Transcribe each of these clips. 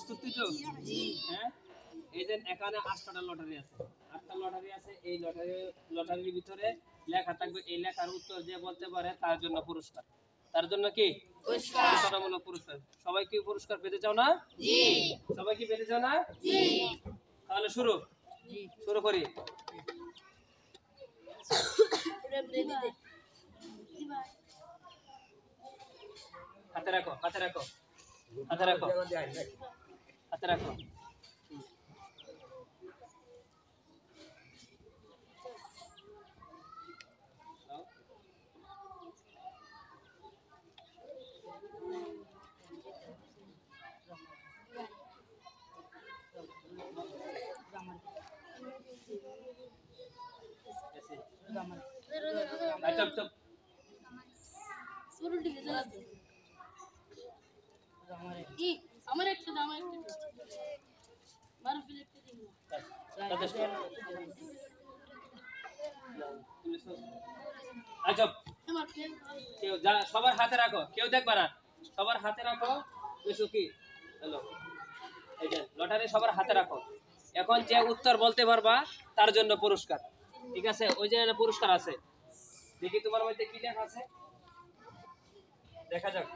প্রস্তুত তো? হ্যাঁ, এই যে এখানে 8টা লটারি আছে, 8টা লটারি আছে। এই লটারির ভিতরে লেখা থাকবে, এই লেখার উত্তর যে বলতে পারে তার জন্য পুরস্কার। তার জন্য কি পুরস্কারমূলক পুরস্কার। সবাই কি পুরস্কার পেতে চাও না? জি। সবাই কি পেতে চাও না? জি। তাহলে শুরু করি। হাতে রাখো, হাতে রাখো, হাতে রাখো, হাতে রাখো। চুপ চুপ। সবার হাতে রাখো, কেউ দেখবা না, সবার হাতে রাখো। কি হ্যালো, এই যে লটারি সবার হাতে রাখো। এখন যে উত্তর বলতে পারবা তার জন্য পুরস্কার। ঠিক আছে, ওই যে পুরস্কার আছে। দেখি তোমার মধ্যে কি লেখা আছে, দেখা যাক।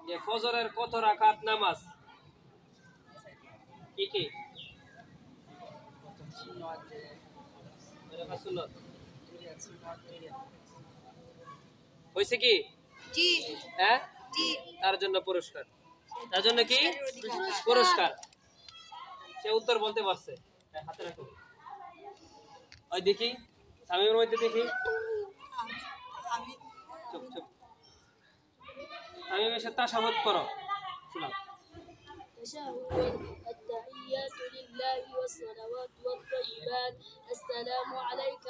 যে ফজরের কত রাকাত নামাজ, কি কি হয়েছে কি? হ্যাঁ, তার জন্য পুরস্কার। তার জন্য কি পুরস্কার? সে উত্তর বলতে পারছে। হাতে রাখো। ওই দেখি স্বামীর মধ্যে দেখি। চুপ চুপ। স্বামীর সাথে তাশাহুদ করো। শোনাও। التحيات لله والصلوات والطيبات السلام عليك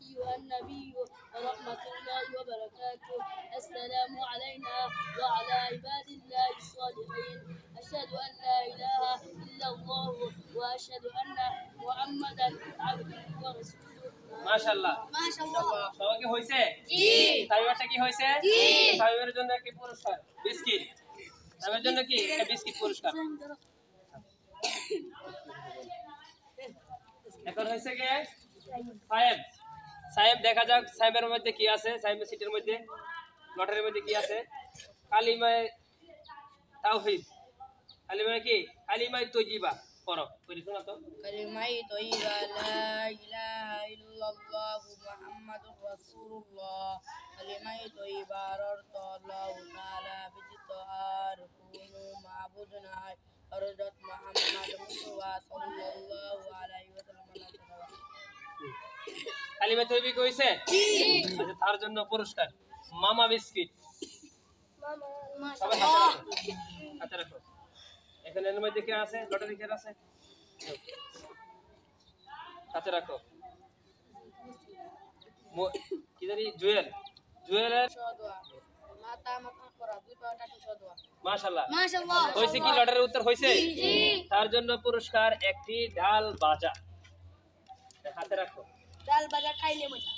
أيها النبي ورحمة الله وبركاته السلام علينا وعلى عباد الله الصالحين أشهد أن لا إله إلا الله وأشهد أن محمدا عبده ورسوله ما شاء الله সবাইকে হইছে? জি। তাইবারটা কি হইছে? জি। তাইবারের জন্য কি পুরস্কার? বিস্কিট। তাইবার জন্য কি একটা বিস্কিট পুরস্কার। এখন হইছে কি সাহেব, সাহেব দেখা যাক সাহেবের মধ্যে কি আছে। সাহেবের সিটের মধ্যে লটারির মধ্যে কি আছে? কালিমায়ে তাওহীদ। কালিমায়ে কি? কালিমায়ে তয়্যিবা পড়ো। পড়ি শোনা তো। কালিমায়ে তয়্যিবা লা ইলাহা ইল্লাল্লাহু মুহাম্মাদুর রাসূলুল্লাহ। কালিমায়ে তয়্যিবার অর্থ আল্লাহু তাআলা ব্যতীত আর কোনো মাবুদ নাই। হযরত মুহাম্মদ মুস্তাফা সাল্লাল্লাহু আলাইহি ওয়াসাল্লাম। কালিমা তৈবি কইছে? জি। আচ্ছা, তার জন্য পুরস্কার মামা বিস্কিট। মামা সবাই হাতে রাখো। এখানে এর মধ্যে কি আছে? লটারি কি আছে? হাতে রাখো। কি জানি জুয়েল, জুয়েলের মাথা মাথা করা দুই পাটা কিছু দোয়া। মাশাআল্লাহ, মাশাআল্লাহ। হইছে কি? লটারির উত্তর হইছে? জি। তার জন্য পুরস্কার একটি ডাল ভাজা। হাতে রাখো। ডাল ভাজা খাইলে মজা।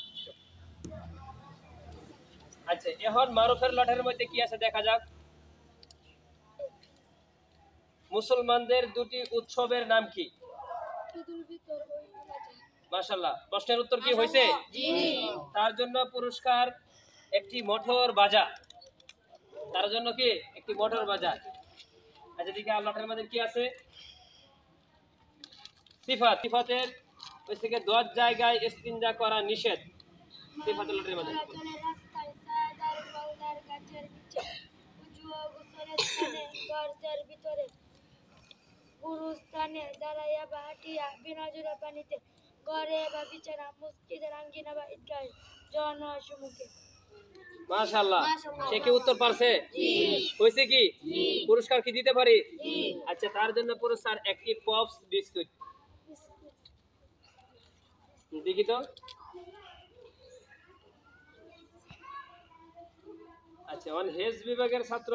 আচ্ছা, এখন মারুফের লটারির মধ্যে কি আছে দেখা যাক। মুসলমানদের দুটি উৎসবের নাম কি? ঈদুল ফিতর ও ঈদুল আযহা। মাশাআল্লাহ, প্রশ্নের উত্তর কি হইছে? জি। তার জন্য পুরস্কার একটি মোটর বাজা। তার জন্য কি একটি মোটর বাজা। আচ্ছা, দেখি আর লটারির মধ্যে কি আছে? সিফাত, সিফাতের ওই থেকে 10 জায়গায় ইস্তিনজা করা নিষেধ। সিফাতের লটারির মধ্যে রাস্তায় সাদার পাউডার গাছের নিচে উজু ও গোসলের স্থানে দরজার ভিতরে গুরুস্থানে দাঁড়াইয়া বা হাঁটিয়া বিনা জোড়া পানিতে ঘরে বা বিছানা মসজিদের আঙ্গিনা বা ঈদগাহে জনসমুখে। মাশাআল্লাহ, সে কি উত্তর পারছে? জি। হইছে কি? জি। পুরস্কার কি দিতে পারি? জি। আচ্ছা, তার জন্য পুরস্কার একটি পপস বিস্কুট। দেখি তো। আচ্ছা, ওয়ান হেজ বিভাগের ছাত্র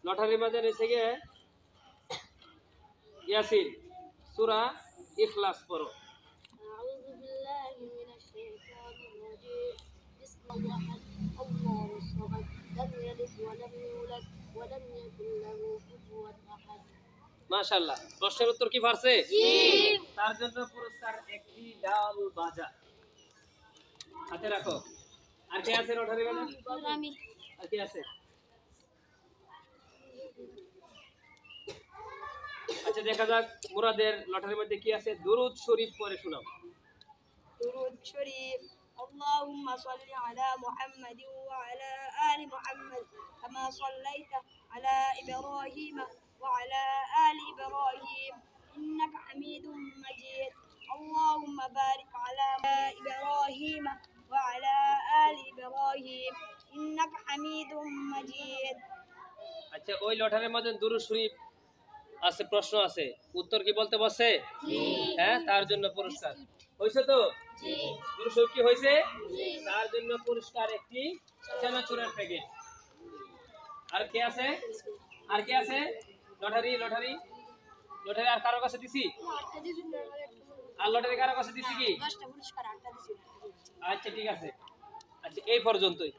লটারির মাঝে নিচে গিয়ে ইয়াসিন সূরা ইখলাস পড়ো। আউযু বিল্লাহি মিনাশ শাইতানির রাজীম বিসমিল্লাহির রহমানির রহিম লাম ইয়ালিদ ওয়া লাম ইউলাদ ওয়া লাম ইয়াকুল লাহু কুফুওয়ান মাশাআল্লাহ, প্রশ্নের উত্তর কি পারছে? তার জন্য পুরস্কার একটি ডাল ভাজা। হাতে রাখো। আর কে আছে লটারি বাজার? আমি আর কে আছে? আচ্ছা, দেখা যাক মুরাদের লটারির মধ্যে কি আছে। দুরূদ শরীফ পড়ে শোনাও। درود شريف. اللهم صل على محمد وعلى آل محمد كما صليت على إبراهيم وعلى آل إبراهيم إنك حميد مجيد. اللهم بارك على إبراهيم وعلى آل إبراهيم إنك حميد مجيد. আচ্ছা, ওই লটারির মধ্যে দুরূদ শরীফ আছে, প্রশ্ন আছে, উত্তর কি বলতে বলছে? হ্যাঁ, তার জন্য পুরস্কার হয়েছে তো। দুরূদ শরীফ কি হয়েছে? তার জন্য পুরস্কার একটি চানাচুরের প্যাকেট। আর কে আছে? আর কে আছে? লটারি লটারি লটারি আর কারো কাছে দিছি? আর লটারি কারো কাছে দিছি কি? আচ্ছা, ঠিক আছে। আচ্ছা, এই পর্যন্তই।